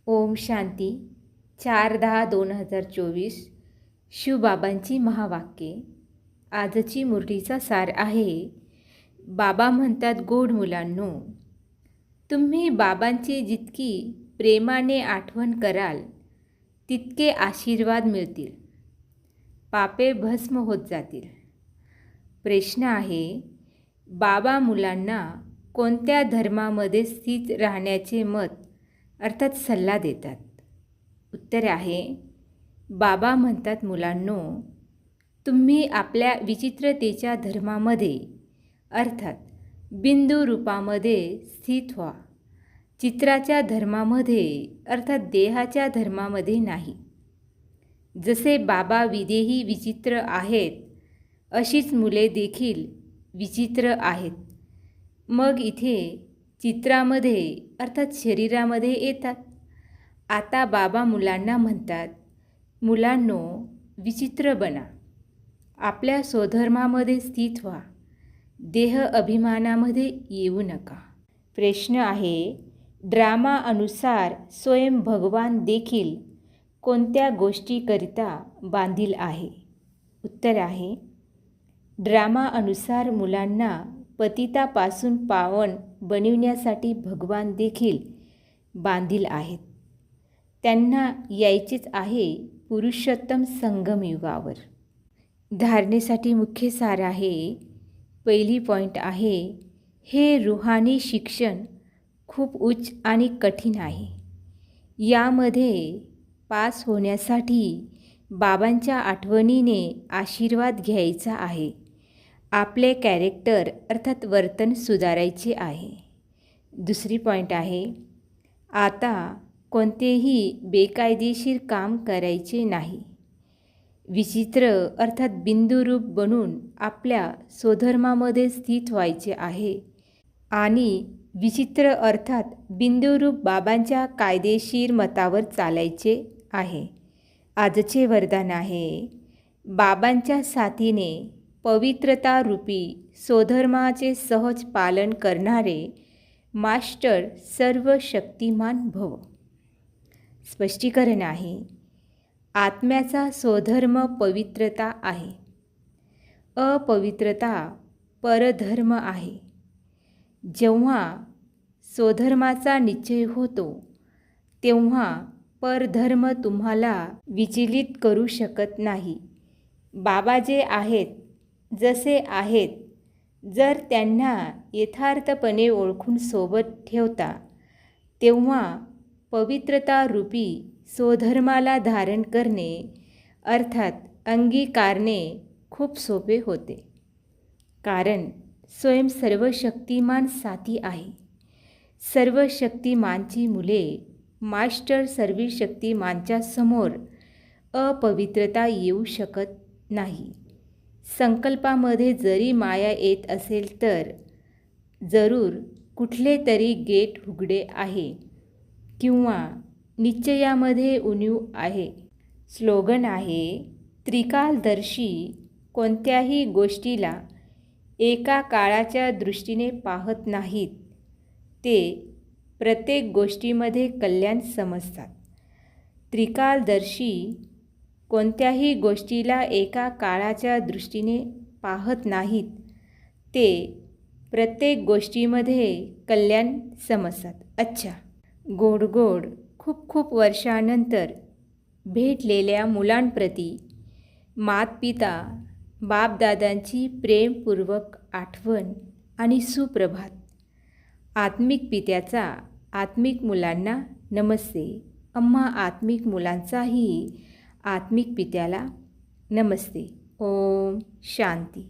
ओम शांती 4/10/2024 शिवबाबांची महावाक्ये. आजची मुरलीचा सार आहे. बाबा म्हणतात, गोड मुलांनो, तुम्ही बाबांची जितकी प्रेमाने आठवण कराल तितके आशीर्वाद मिळतील. पापे भस्म होत जातील. प्रश्न आहे, बाबा मुलांना कोणत्या धर्मामध्ये स्थित राहण्याचे मत अर्थात सल्ला देतात? उत्तर आहे, बाबा म्हणतात, मुलांनो, तुम्ही आपल्या विचित्रतेच्या धर्मामध्ये अर्थात बिंदू रूपामध्ये स्थित व्हा. चित्राच्या धर्मामध्ये अर्थात देहाच्या धर्मामध्ये नाही. जसे बाबा विदेही विचित्र आहेत, अशीच मुले देखील विचित्र आहेत. मग इथे चित्रामध्ये अर्थात शरीरामध्ये येतात. आता बाबा मुलांना म्हणतात, मुलांनो, विचित्र बना. आपल्या स्वधर्मामध्ये स्थित व्हा. देह अभिमानामध्ये येऊ नका. प्रश्न आहे, ड्रामानुसार स्वयं भगवान देखील कोणत्या गोष्टीकरिता बांधील आहे? उत्तर आहे, ड्रामानुसार मुलांना पतितापासून पावन बनविण्यासाठी भगवान देखील बांधील आहेत. त्यांना यायचेच आहे पुरुषोत्तम संगमयुगावर. धारणेसाठी मुख्य सार आहे. पहिली पॉईंट आहे, हे रूहानी शिक्षण खूप उच्च आणि कठीण आहे. यामध्ये पास होण्यासाठी बाबांच्या आठवणीने आशीर्वाद घ्यायचा आहे. आपले कॅरेक्टर अर्थात वर्तन सुधारायचे आहे. दुसरी पॉईंट आहे, आता कोणतेही बेकायदेशीर काम करायचे नाही. विचित्र अर्थात बिंदुरूप बनून आपल्या स्वधर्मामध्ये स्थित व्हायचे आहे आणि विचित्र अर्थात बिंदुरूप बाबांच्या कायदेशीर मतावर चालायचे आहे. आजचे वरदान आहे, बाबांच्या साथीने पवित्रता रूपी स्वधर्माचे सहज पालन करणारे मास्टर सर्व शक्तिमान भव. स्पष्टीकरण आहे, आत्म्याचा स्वधर्म पवित्रता आहे. अपवित्रता परधर्म आहे. जेव्हा स्वधर्माचा निश्चय होतो तेव्हा परधर्म तुम्हाला विचलित करू शकत नाही. बाबा जे आहेत, जसे आहेत, जर त्यांना यथार्थपणे ओळखून सोबत ठेवता तेव्हा पवित्रता रूपी स्वधर्माला धारण करणे अर्थात अंगीकारणे खूप सोपे होते. कारण स्वयं सर्वशक्तिमान साथी आहे. सर्वशक्तिमानची मुले मास्टर सर्वशक्तिमानच्या समोर अपवित्रता येऊ शकत नाही. संकल्पामध्ये जरी माया येत असेल तर जरूर कुठले तरी गेट उघडे आहे किंवा निश्चयामध्ये उणीव आहे. स्लोगन आहे, त्रिकालदर्शी कोणत्याही गोष्टीला एका काळाच्या दृष्टीने पाहत नाहीत. ते प्रत्येक गोष्टीमध्ये कल्याण समजतात. त्रिकालदर्शी कोणत्याही गोष्टीला एका काळाच्या दृष्टीने पाहत नाहीत. ते प्रत्येक गोष्टीमध्ये कल्याण समजतात. अच्छा, गोड गोड खूप खूप वर्षानंतर भेटलेल्या मुलांप्रती मातपिता बापदादांची प्रेमपूर्वक आठवण आणि सुप्रभात. आत्मिक पित्याचा आत्मिक मुलांना नमस्ते. अम्हा आत्मिक मुलांचाही आत्मिक पित्याला नमस्ते. ओम शांती.